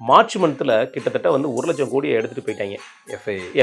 March மந்த்தில் கிட்டத்தட்ட வந்து 1 லட்சம் கோடியை எடுத்துகிட்டு போயிட்டாங்க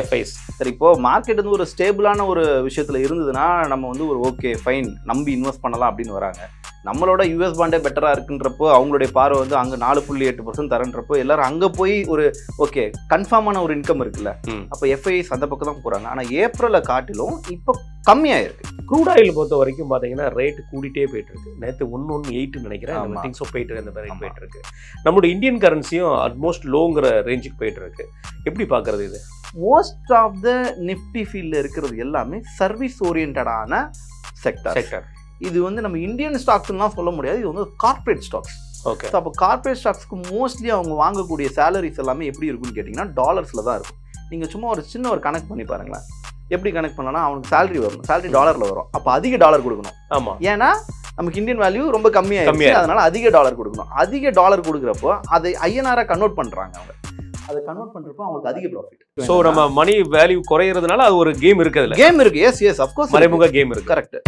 எஃப்ஐஸ். சரி, இப்போ மார்க்கெட் வந்து ஒரு ஸ்டேபிளான ஒரு விஷயத்தில் இருந்ததுன்னா நம்ம வந்து ஒரு ஓகே ஃபைன் நம்பி இன்வெஸ்ட் பண்ணலாம் அப்படின்னு வராங்க. நம்மளோட யூஎஸ் பாண்டே பெட்டராக இருக்குன்றப்போ அவங்களுடைய பார்வை வந்து அங்கே 4.8% தரன்றப்போ எல்லாரும் அங்கே போய் ஒரு ஓகே கன்ஃபார்மான ஒரு இன்கம் இருக்குல்ல, அப்போ எஃப்ஐஸ் அந்த பக்கம் தான் போகிறாங்க. ஆனால் ஏப்ரலை காட்டிலும் இப்போ கம்மியாயிருக்கு. க்ரூட் ஆயில் பொறுத்த வரைக்கும் பார்த்தீங்கன்னா ரேட்டு கூடிட்டே போயிட்டு இருக்கு. நேற்று 118 நினைக்கிறேன், திங்ஸோ போயிட்டு அந்த மாதிரி போயிட்டு இருக்கு. நம்மளோட இந்தியன் கரன்சியும் ஆல்மோஸ்ட் லோங்கிற ரேஞ்சுக்கு போயிட்டு இருக்கு. எப்படி பார்க்கறது இது? மோஸ்ட் ஆஃப் த நிஃப்டி ஃபீல்டில் இருக்கிறது எல்லாமே சர்வீஸ் ஓரியன்டான செக்டர். இது வந்து நம்ம இந்தியன் ஸ்டாக்ஸ்லாம் சொல்ல முடியாது, இது வந்து கார்ப்பரேட் ஸ்டாக்ஸ். ஓகே, ஸோ அப்போ கார்ப்பரேட் ஸ்டாக்ஸ்க்கு மோஸ்ட்லி அவங்க வாங்கக்கூடிய சேலரிஸ் எல்லாமே எப்படி இருக்குன்னு கேட்டிங்கன்னா டாலர்ஸில் தான் இருக்கும். நீங்கள் சும்மா ஒரு சின்ன ஒரு கனெக்ட் பண்ணி பாருங்களேன். எப்படி கனெக்ட் பண்ணலாம், அவனுக்கு சேலரி வரும், சேலரி டாலரில் வரும், அப்போ அதிக டாலர் கொடுக்கணும். ஆமாம், ஏன்னா நமக்கு இந்தியன் வேல்யூ ரொம்ப கம்மியாக, அதனால அதிக டாலர் கொடுக்கணும். அதிக டாலர் கொடுக்குறப்போ அதை ஐஎன்ஆராக கன்வெர்ட் பண்ணுறாங்க. அவங்க அதை கன்வெர்ட் பண்ணுறப்போ அவங்களுக்கு அதிக ப்ராஃபிட். ஸோ நம்ம மணி வேல்யூ குறையிறதுனால அது ஒரு கேம் இருக்குது. கேம் இருக்கு, எஸ் அஃப்கோர்ஸ், மறைமுக கேம் இருக்கு. கரெக்ட்.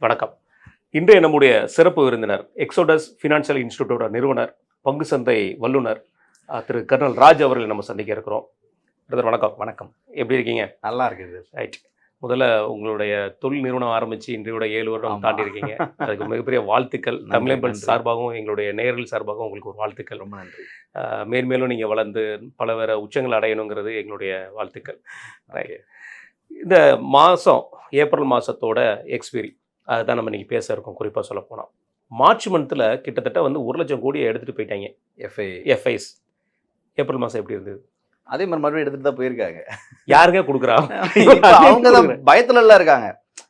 வணக்கம். இன்றைய நம்முடைய சிறப்பு விருந்தினர் எக்ஸோடஸ் ஃபினான்ஷியல் இன்ஸ்டிடியூட்டோட நிறுவனர், பங்கு சந்தை வல்லுநர் திரு கர்னல் ராஜ் அவர்களை நம்ம சந்திக்க இருக்கிறோம். பிரதர் வணக்கம். வணக்கம், எப்படி இருக்கீங்க? நல்லா இருக்குது. ரைட், முதல்ல உங்களுடைய தொழில் நிறுவனம் ஆரம்பித்து இன்றையோட 7 வருடம் தாண்டி இருக்கீங்க. அதுக்கு மிகப்பெரிய வாழ்த்துக்கள். தமிழம்பல் சார்பாகவும் எங்களுடைய நேயர்கள் சார்பாகவும் உங்களுக்கு ஒரு வாழ்த்துக்கள். ரொம்ப நன்றி. மேன்மேலும் நீங்கள் வளர்ந்து பல வேறு உச்சங்கள் அடையணுங்கிறது எங்களுடைய வாழ்த்துக்கள். இந்த மாதம் ஏப்ரல் மாதத்தோட எக்ஸ்பீரி அதுதான் நம்ம இன்றைக்கி பேச இருக்கோம். குறிப்பாக சொல்ல போனால் மார்ச் மந்த்தில் கிட்டத்தட்ட வந்து 1 லட்சம் கோடியை எடுத்துகிட்டு போயிட்டாங்க எஃப்ஐஸ். ஏப்ரல் மாதம் எப்படி இருந்தது? அதே மாதிரி மறுபடியும் எடுத்துகிட்டு தான் போயிருக்காங்க. யாருக்கே கொடுக்குறா? அவங்க தான் பயத்துல எல்லாம் இருக்காங்க.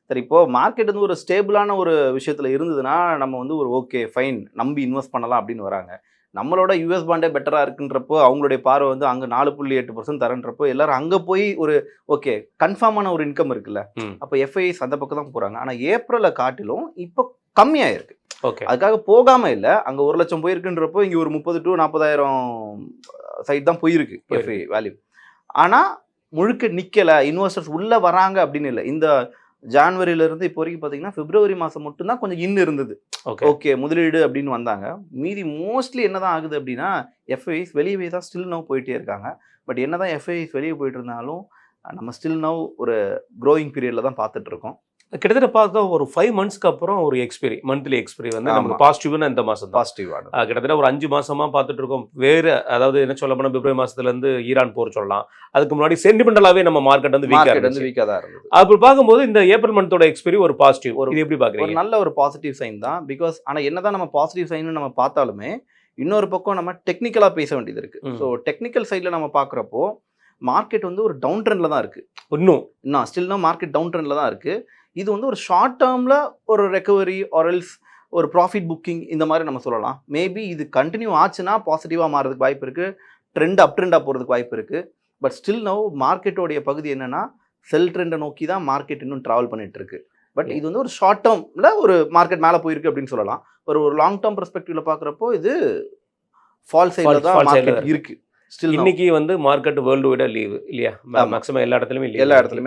சரி, இப்போ மார்க்கெட் வந்து ஒரு ஸ்டேபிளான ஒரு விஷயத்தில் இருந்ததுன்னா நம்ம வந்து ஒரு ஓகே ஃபைன் நம்பி இன்வெஸ்ட் பண்ணலாம் அப்படின்னு வராங்க. நம்மளோட யூஎஸ் பாண்டே பெட்டராக இருக்குன்றப்போ அவங்களுடைய பார்வை வந்து அங்கே 4.8% தரன்றப்போ எல்லாரும் அங்கே போய் ஒரு ஓகே கன்ஃபார்மான ஒரு இன்கம் இருக்குல்ல, அப்போ எஃப்ஐஸ் அந்த பக்கம் தான் போகிறாங்க. ஆனால் ஏப்ரலை காட்டிலும் இப்போ கம்மியாயிருக்கு. ஓகே, அதுக்காக போகாமல் இல்லை, அங்கே 1 லட்சம் போயிருக்குன்றப்போ இங்கே ஒரு 30 to 40,000 சைட் தான் போயிருக்கு எஃப்ஐ வேல்யூ. ஆனால் முழுக்க நிற்கலை, இன்வெஸ்டர்ஸ் உள்ளே வராங்க அப்படின்னு இல்லை. இந்த ஜான்வரியிலேருந்து இப்போ வரைக்கும் பார்த்தீங்கன்னா பிப்ரவரி மாதம் மட்டும்தான் கொஞ்சம் இருந்தது. ஓகே முதலீடு அப்படின்னு வந்தாங்க. மீதி மோஸ்ட்லி என்ன தான் ஆகுது அப்படின்னா எஃப்ஐஸ் வெளியே தான் ஸ்டில் நவ் போயிட்டே இருக்காங்க. பட் என்ன தான் எஃப்ஐஸ் வெளியே போயிட்டு இருந்தாலும் நம்ம ஸ்டில் நவ் ஒரு க்ரோயிங் பீரியடில் தான் பார்த்துட்டு இருக்கோம். கிட்டத்தட்ட பார்த்தா ஒரு 5 மந்த்ஸ்க்கு அப்புறம் ஒரு எக்ஸ்பீரி, மந்த்லி எக்ஸ்பீரி வந்து நமக்கு பாசிட்டிவ்னா இந்த மாதம் பாசிட்டிவான கிட்டத்தட்ட ஒரு 5 மாதமாக பார்த்துட்டு இருக்கோம். வேறு அதாவது என்ன சொல்ல போனால் பிப்ரவரி மாதத்துலேருந்து ஈரான் போர் சொல்லலாம். அதுக்கு முன்னாடி சென்டிமெண்டலாகவே நம்ம மார்க்கெட் வந்து வீக்காக தான் இருந்தது. அப்படி பார்க்கும்போது இந்த ஏப்ரல் மந்தோட எக்ஸ்பீரி ஒரு பாசிட்டிவ். இது எப்படி பார்க்குறீங்க? ஒரு நல்ல ஒரு பாசிட்டிவ் சைன் தான். பிகாஸ் ஆனால் என்ன தான் நம்ம பாசிட்டிவ் சைன் நம்ம பார்த்தாலுமே இன்னொரு பக்கம் நம்ம டெக்னிக்கலாக பேச வேண்டியது இருக்குது. ஸோ டெக்னிக்கல் சைடில் நம்ம பார்க்குறப்போ மார்க்கெட் வந்து ஒரு டவுன் ட்ரெண்டில் தான் இருக்குது. இன்னும் ஸ்டில்னா மார்க்கெட் டவுன் ட்ரெண்டில் தான் இருக்குது. இது வந்து ஒரு ஷார்ட் டேர்மில் ஒரு ரெக்கவரி ஆர்எல்ஸ் ஒரு ப்ராஃபிட் புக்கிங் இந்த மாதிரி நம்ம சொல்லலாம். மேபி இது கண்டினியூ ஆச்சுன்னா பாசிட்டிவாக மாறதுக்கு வாய்ப்பு இருக்குது, அப் ட்ரெண்டாக போகிறதுக்கு வாய்ப்பு இருக்குது. பட் ஸ்டில் நவ் மார்க்கெட்டோடைய பகுதி என்னென்னா செல் ட்ரெண்டை நோக்கி தான் மார்க்கெட் இன்னும் ட்ராவல் பண்ணிட்டு இருக்கு. பட் இது வந்து ஒரு ஷார்ட் டேர்மில் ஒரு மார்க்கெட் மேலே போயிருக்கு அப்படின்னு சொல்லலாம். ஒரு லாங் டேர்ம் பெர்ஸ்பெக்டிவ்ல பார்க்குறப்போ இது ஃபால் சைடில் தான் மார்க்கெட் இருக்குது. இன்னைக்கு வந்து மார்க்கெட் வேர்ல்டு வைடா லீவ் இல்லையா? மேக்ஸிமம் எல்லா இடத்துலையுமே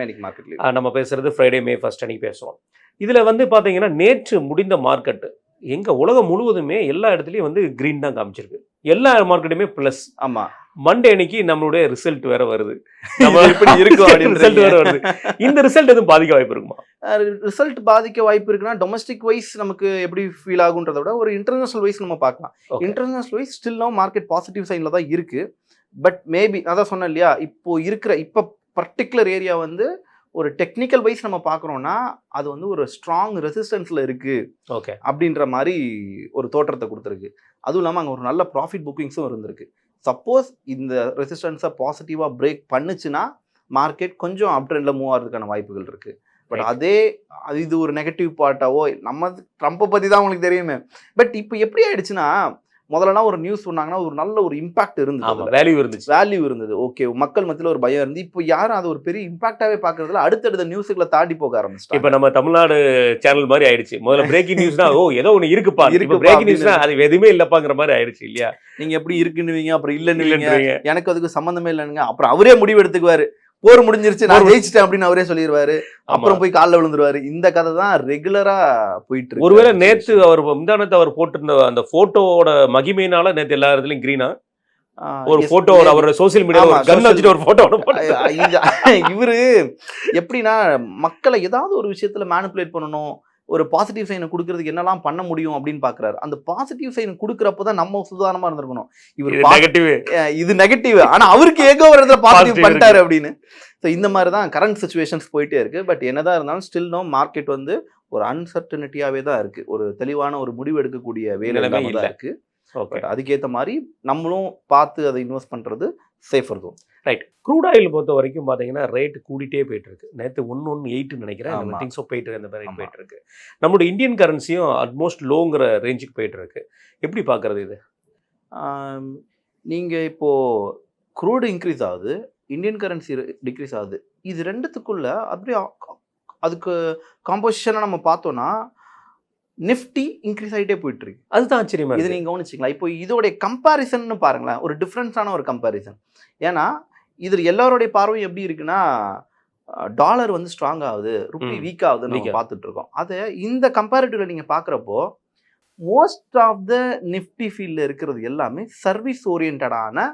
இன்னைக்கு மார்க்கெட் லீவ். நம்ம பேசுறது ஃப்ரைடே May 1 அன்னைக்கு பேசுவோம். இதில் வந்து பார்த்தீங்கன்னா நேற்று முடிந்த மார்க்கெட்டு எங்கள் உலகம் முழுவதுமே எல்லா இடத்துலையும் வந்து க்ரீன் தான் காமிச்சிருக்கு. எல்லா மார்க்கெட்டுமே ப்ளஸ். ஆமாம், மண்டே அன்னைக்கு நம்மளுடைய ரிசல்ட் வேற வருது. நம்ம எப்படி இருக்கும் ரிசல்ட் வேற வருது. இந்த ரிசல்ட் எதுவும் பாதிக்க வாய்ப்பு இருக்குமா? ரிசல்ட் பாதிக்க வாய்ப்பு இருக்குன்னா டொமஸ்டிக் வைஸ் நமக்கு எப்படி ஃபீல் ஆகுன்றத விட ஒரு இன்டர்நேஷனல் வைஸ் நம்ம பார்க்கலாம். International wise still no market positive சைனில் தான் இருக்குது. பட் மேபி அதான் சொன்னேன் இல்லையா, இப்போ பர்டிகுலர் ஏரியா வந்து ஒரு டெக்னிக்கல் வைஸ் நம்ம பார்க்குறோன்னா அது வந்து ஒரு ஸ்ட்ராங் ரெசிஸ்டன்ஸில் இருக்குது. ஓகே, அப்படின்ற அப்படின்ற மாதிரி ஒரு தோற்றத்தை கொடுத்துருக்கு. அதுவும் இல்லாமல் அங்கே ஒரு நல்ல ப்ராஃபிட் புக்கிங்ஸும் இருந்திருக்கு. சப்போஸ் இந்த ரெசிஸ்டன்ஸை பாசிட்டிவாக பிரேக் பண்ணுச்சுன்னா மார்க்கெட் கொஞ்சம் அப் ட்ரெண்டில் மூவ் ஆகிறதுக்கான வாய்ப்புகள் இருக்குது. பட் இது ஒரு நெகட்டிவ் பார்ட்டாவோ நம்ம ட்ரம்ப்பை பற்றி தான் உங்களுக்கு தெரியுமே. பட் இப்போ எப்படி ஆயிடுச்சுன்னா முதல்லலாம் ஒரு நியூஸ் சொன்னாங்கன்னா ஒரு நல்ல ஒரு இம்பாக்ட் இருந்தது, வேல்யூ இருந்தது. ஓகே, மக்கள் மத்தியில் ஒரு பயம் இருந்து இப்போ யாரும் அது ஒரு பெரிய இம்பாக்டாகவே பார்க்கறதுல அடுத்தடுத்த நியூஸுகளை தாண்டி போக ஆரம்பிச்சிட்டாங்க. இப்போ நம்ம தமிழ்நாடு சேனல் மாதிரி ஆயிடுச்சு. முதல்ல பிரேக்கிங் நியூஸ்னா ஏதோ ஒன்று இருக்குப்பா, பிரேக்கிங் நியூஸ்னா அது எதுவுமே இல்லப்பாங்கிற மாதிரி ஆயிடுச்சு இல்லையா? நீங்க எப்படி இருக்குன்னுவீங்க, அப்புறம் இல்லைன்னு எனக்கு அதுக்கு சம்மந்தமே இல்லைங்க, அப்புறம் அவரே முடிவு எடுத்துக்குவாரு. போர் முடிஞ்சிருச்சு நான் ஜெயிச்சிட்டேன் அப்படின்னு அவரே சொல்லிடுவாரு. அப்புறம் போய் காலில் விழுந்துருவாரு. இந்த கதை தான் ரெகுலரா போயிட்டு இருக்கு. ஒருவேளை நேத்து அவர் முந்தானத்தை அவர் போட்டிருந்த அந்த போட்டோவோட மகிமையினால நேத்து எல்லா இடத்துலயும் கிரீனா ஒரு போட்டோ அவரோட சோசியல் மீடியால கன் வச்சுட்டு ஒரு போட்டோ இவரு எப்படின்னா மக்களை ஏதாவது ஒரு விஷயத்துல மேனிபுலேட் பண்ணணும், ஒரு பாசிட்டிவ் சைனை கொடுக்கறதுக்கு என்னெல்லாம் பண்ண முடியும் அப்படின்னு பாக்குறாரு. அந்த பாசிட்டிவ் சைன் கொடுக்கறப்பதான் நம்ம சுதாரணமா இருந்திருக்கணும். இவர் இது நெகட்டிவ், ஆனா அவருக்கு ஏகோ ஒரு இடத்துல பாசிட்டிவ் பண்ணிட்டாரு அப்படின்னு. ஸோ இந்த மாதிரி தான் கரண்ட் சுச்சுவேஷன்ஸ் போயிட்டே இருக்கு. பட் என்னதான் இருந்தாலும் ஸ்டில் நோ மார்க்கெட் வந்து ஒரு அன்சர்டனிட்டியாவே தான் இருக்கு. ஒரு தெளிவான ஒரு முடிவு எடுக்கக்கூடிய வேலை தான் இருக்கு. அதுக்கேற்ற மாதிரி நம்மளும் பார்த்து அதை இன்வெஸ்ட் பண்றது சேஃபர் தான். ரைட். க்ரூட் ஆயில் பொறுத்த வரைக்கும் பார்த்தீங்கன்னா ரேட் கூடிட்டே போயிட்டு இருக்கு. நேற்று 118 நினைக்கிறேன் திங்ஸோ போயிட்டு அந்த மாதிரி போயிட்டு இருக்கு. நம்மளோட இந்தியன் கரன்சியும் ஆல்மோஸ்ட் லோங்கிற ரேஞ்சுக்கு போயிட்டு இருக்கு. எப்படி பார்க்கறது இது? நீங்க இப்போ க்ரூடு இன்க்ரீஸ் ஆகுது, இந்தியன் கரன்சி டிக்ரீஸ் ஆகுது. இது ரெண்டுத்துக்குள்ள அப்படியே அதுக்கு காம்போசிஷனை நம்ம பார்த்தோம்னா நிஃப்டி இன்க்ரீஸ் ஆகிட்டே போயிட்டு இருக்கு. அதுதான் ஆச்சரியமா இது நீங்க கவனிச்சிங்களா? இப்போ இதோடைய கம்பேரிசன் பாருங்களேன், ஒரு டிஃப்ரென்ஸான ஒரு கம்பேரிசன். ஏன்னா இது எல்லாருடைய பார்வையும் எப்படி இருக்குன்னா டாலர் வந்து ஸ்ட்ராங் ஆகுது, ருப்பி வீக் ஆகுதுன்னு நம்ம பார்த்துட்டு இருக்கோம். அதை இந்த கம்பேரிட்டிவ்ல நீங்க பாக்குறப்போ மோஸ்ட் ஆஃப் த நிஃப்டி ஃபீல்ட்ல இருக்கிறது எல்லாமே சர்வீஸ் ஓரியன்டான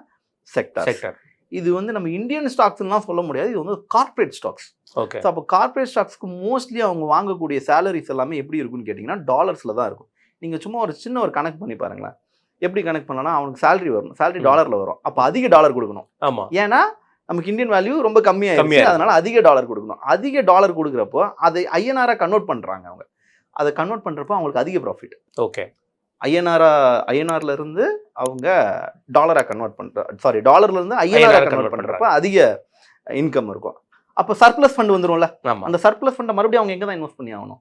செக்டர். இது வந்து நம்ம இந்தியன் ஸ்டாக்ஸ்லாம் சொல்ல முடியாது, இது வந்து கார்பரேட் ஸ்டாக்ஸ். ஓகே. ஸோ அப்போ கார்பரேட் ஸ்டாக்ஸ்க்கு மோஸ்ட்லி அவங்க வாங்கக்கூடிய சேலரிஸ் எல்லாமே எப்படி இருக்குன்னு கேட்டிங்கன்னா டாலர்ஸில் தான் இருக்கும். நீங்கள் சும்மா ஒரு சின்ன ஒரு கணக்கு பண்ணி பாருங்களேன். எப்படி கனெக்ட் பண்ணலாம்னா அவனுக்கு சேலரி வரும், சேலரி டாலரில் வரும். அப்போ அதிக டாலர் கொடுக்கணும். ஆமாம். ஏன்னா நமக்கு இந்தியன் வேல்யூ ரொம்ப கம்மியாகிடுச்சு, அதனால அதிக டாலர் கொடுக்கணும். அதிக டாலர் கொடுக்குறப்போ அதை ஐஎன்ஆராக கன்வெர்ட் பண்ணுறாங்க. அவங்க அதை கன்வெர்ட் பண்ணுறப்போ அவங்களுக்கு அதிக ப்ராஃபிட். ஓகே. ஐஎன்ஆர்ல இருந்து அவங்க டாலரா கன்வெர்ட் பண்ற டாலர்ல இருந்து ஐஎன்ஆரா கன்வெர்ட் பண்றப்ப அதிக இன்கம் இருக்கும். அப்ப சர்ப்ளஸ் ஃபண்ட் வந்துரும்ல, அந்த சர்ப்ளஸ் ஃபண்டை மறுபடியும் அவங்க எங்க தான் இன்வெஸ்ட் பண்ணி ஆகணும்?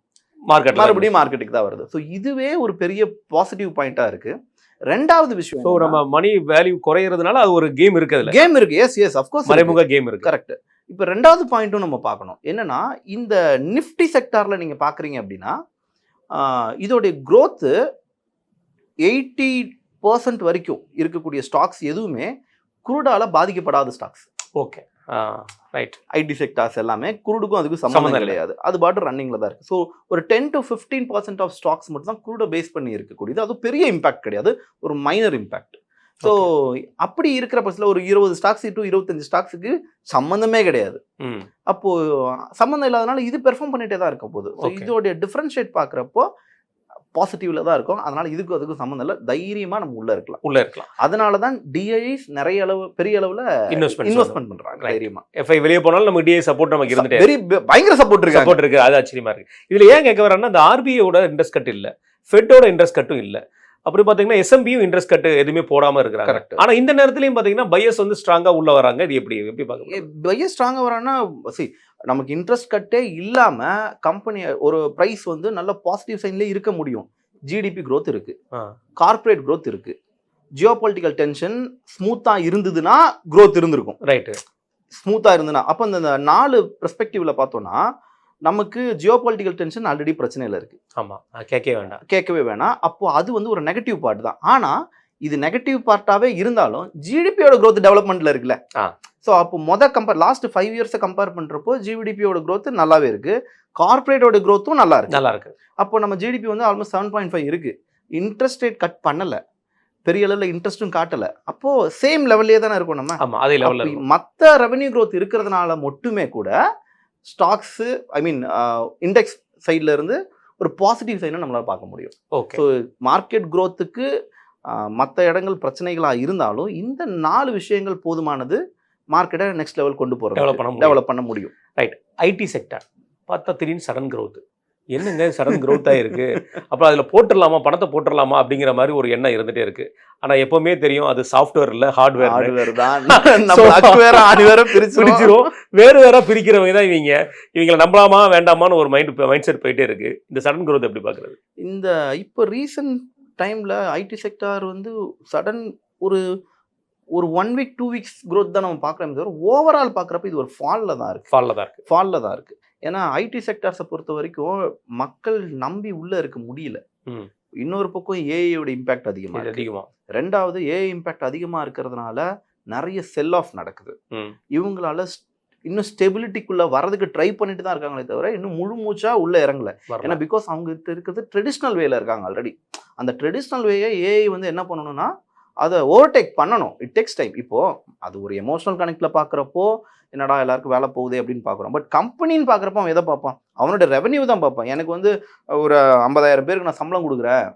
மறுபடியும் மார்க்கெட்டுக்கு தான் வருது. ஸோ இதுவே ஒரு பெரிய பாசிட்டிவ் பாயிண்டா இருக்கு. ரெண்டாவது விஷயம், ஸோ நம்ம மணி வேல்யூ குறையிறதுனால அது ஒரு கேம் இருக்கு. கேம் இருக்கு. எஸ் அஃப்கோர்ஸ் மறைமுக கேம் இருக்கு. கரெக்ட். இப்போ ரெண்டாவது பாயிண்ட்டும் நம்ம பார்க்கணும். என்னன்னா இந்த நிஃப்டி செக்டார்ல நீங்க பாக்குறீங்க அப்படின்னா இதோடைய growth 80% வரைக்கும் இருக்கக்கூடிய ஸ்டாக்ஸ் எதுவுமே குரூடால பாதிக்கப்படாத stocks. Okay. Right. ID sectors எல்லாமே குரூடுக்கும் அதுக்கும் சம்மந்தம் கிடையாது, அது பாட்டு ரன்னிங்ல தான் இருக்கு. ஸோ ஒரு 10 to 15% ஆஃப் ஸ்டாக்ஸ் மட்டும் தான் குரூடை பேஸ் பண்ணி இருக்கக்கூடியது. அது பெரிய இம்பாக்ட் கிடையாது, ஒரு மைனர் இம்பாக்ட். ஸோ அப்படி இருக்கிற பட்சத்தில் ஒரு 20 ஸ்டாக்ஸ் டு 25 ஸ்டாக்ஸுக்கு சம்மந்தமே கிடையாது. அப்போ சம்மந்தம் இல்லாதனால இது பெர்ஃபார்ம் பண்ணிட்டே தான் இருக்க போகுது. ஸோ இதோடைய டிஃபரன்ஷியேட் பார்க்குறப்போ பாசிட்டிவ்ல தான் இருக்கும். அதனால இதுக்கும் அதுக்கும் சம்மந்தம் இல்லை, தைரியமா நம்ம உள்ள இருக்கலாம். அதனால தான் டிஐஸ் நிறைய அளவு பெரிய அளவுல இன்வெஸ்ட்மெண்ட் பண்றாங்க தைரியமா. எஃப்ஐ வெளியே போனாலும் நம்ம டிஐ சப்போர்ட் நமக்கு இருந்துட்டே பயங்கர சப்போர்ட் இருக்கு. அது ஆச்சரியமா இருக்கு. இதுல ஏன் கேட்க வரேன்னா அந்த ஆர்பிஐயோட இன்ட்ரெஸ்ட் கட் இல்ல, ஃபெட்டோட இன்ட்ரெஸ்ட் கட்டும் இல்ல. அப்படி பாத்தீங்கன்னா எஸ்எம்பியும் இன்ட்ரெஸ்ட் கட் எதுவுமே போடாம இருக்கிறாங்க. ஆனா இந்த நேரத்திலயும் பாத்தீங்கன்னா பையர்ஸ் வந்து ஸ்ட்ராங்கா உள்ள வராங்க. இது எப்படி பாக்க பையர்ஸ் ஸ்ட்ராங்கா வராங்கன்னா நமக்கு இன்ட்ரெஸ்ட் கட்டே இல்லாம கம்பெனி ஒரு பிரைஸ் வந்து நல்ல பாசிட்டிவ் சைன்ல இருக்க முடியும். ஜிடிபி growth இருக்கு, கார்பரேட் growth இருக்கு, ஜியோபொலிட்டிக்கல் டென்ஷன் ஸ்மூத்தா இருந்ததுன்னா growth இருந்திருக்கும். ரைட். ஸ்மூத்தா இருந்ததுன்னா அப்ப இந்த 4 பெர்ஸ்பெக்டிவ்ல பார்த்தோம்னா நமக்கு ஜியோபொலிட்டிக்கல் டென்ஷன் ஆல்ரெடி பிரச்சனையில இருக்கு. ஆமா, கேட்கவே வேண்டாம். அப்போ அது வந்து ஒரு நெகட்டிவ் பார்ட் தான். ஆனா இது நெகட்டிவ் பார்ட்டாவே இருந்தாலும் ஜிடிபியோட growth டெவலப்மெண்ட்ல இருக்குல்ல. ஸோ அப்போ லாஸ்ட் 5 இயர்ஸை கம்பேர் பண்ணுறப்போ ஜிடிபியோட growth நல்லாவே இருக்கு, கார்பரேட்டோட growthம் நல்லா இருக்கு. அப்போ நம்ம ஜிடிபி வந்து ஆல்மோஸ்ட் 7.5 இருக்கு. இன்ட்ரெஸ்ட் ரேட் கட் பண்ணல, பெரிய அளவில் இன்ட்ரெஸ்ட்டும் காட்டல. அப்போ சேம் லெவல்லே தானே இருக்கும் நம்ம. அதே லெவல்ல மற்ற ரெவென்யூ growth இருக்கிறதுனால மட்டுமே கூட ஸ்டாக்ஸ் இண்டெக்ஸ் சைட்ல இருந்து ஒரு பாசிட்டிவ் சைனை நம்மளால பார்க்க முடியும். ஸோ மார்க்கெட் growthக்கு மற்ற இடங்கள் பிரச்சனைகளாக இருந்தாலும் இந்த 4 விஷயங்கள் போதுமானது மார்க்கெட்டை நெக்ஸ்ட் லெவல் கொண்டு போகிறது, டெவலப் பண்ண முடியும். ரைட். ஐடி செக்டர் பார்த்தா திடீர்னு சடன் growth. என்னங்க சடன் growth-ஆக இருக்கு, அப்புறம் அதில் போட்டுடலாமா, பணத்தை போட்டுடலாமா அப்படிங்கிற மாதிரி ஒரு எண்ணம் இருந்துகிட்டே இருக்கு. ஆனால் எப்பவுமே தெரியும் அது சாஃப்ட்வேர் இல்லை, ஹார்ட்வேர் தான். பிரிச்சிரும், வேற பிரிக்கிறவங்க தான் இவங்களை நம்பலாமா வேண்டாமான்னு ஒரு மைண்ட் செட் போயிட்டே இருக்கு. இந்த சடன் growth எப்படி பார்க்குறது? இந்த இப்போ ரீசன்ட் டைம்ல ஐடி செக்டார் வந்து சடன் ஒரு 1 week 2 weeks growth தான் நம்ம பார்க்குறோம். தவிர ஓவரால் பார்க்குறப்ப இது ஒரு ஃபாலில் தான் இருக்கு. ஏன்னா ஐடி செக்டார்ஸை பொறுத்த வரைக்கும் மக்கள் நம்பி உள்ள இருக்க முடியல. இன்னொரு பக்கம் ஏஐயோட இம்பாக்ட் அதிகமா, ரெண்டாவது ஏஐ இம்பாக்ட் அதிகமா இருக்கிறதுனால நிறைய செல் ஆஃப் நடக்குது. இவங்களால இன்னும் ஸ்டெபிலிட்டிக்குள்ள வரதுக்கு ட்ரை பண்ணிட்டு தான் இருக்காங்களே தவிர இன்னும் முழு மூச்சா உள்ள இறங்கல. ஏன்னா பிகாஸ் அவங்க இருக்கிறது ட்ரெடிஷ்னல் வேல இருக்காங்க ஆல்ரெடி. அந்த ட்ரெடிஷ்னல் வேயை ஏஐ வந்து என்ன பண்ணணும்னா அதை ஓவர்டேக் பண்ணணும். It takes time. இப்போ அது ஒரு எமோஷனல் கனெக்ட்ல பாக்குறப்போ என்னடா எல்லாருக்கும் வேலை போகுது அப்படின்னு பார்க்குறோம். பட் கம்பெனின்னு பார்க்குறப்ப அவன் எதை பார்ப்பான்? அவனோட ரெவன்யூ தான் பார்ப்பான். எனக்கு வந்து ஒரு 50,000 பேருக்கு நான் சம்பளம் கொடுக்குறேன்,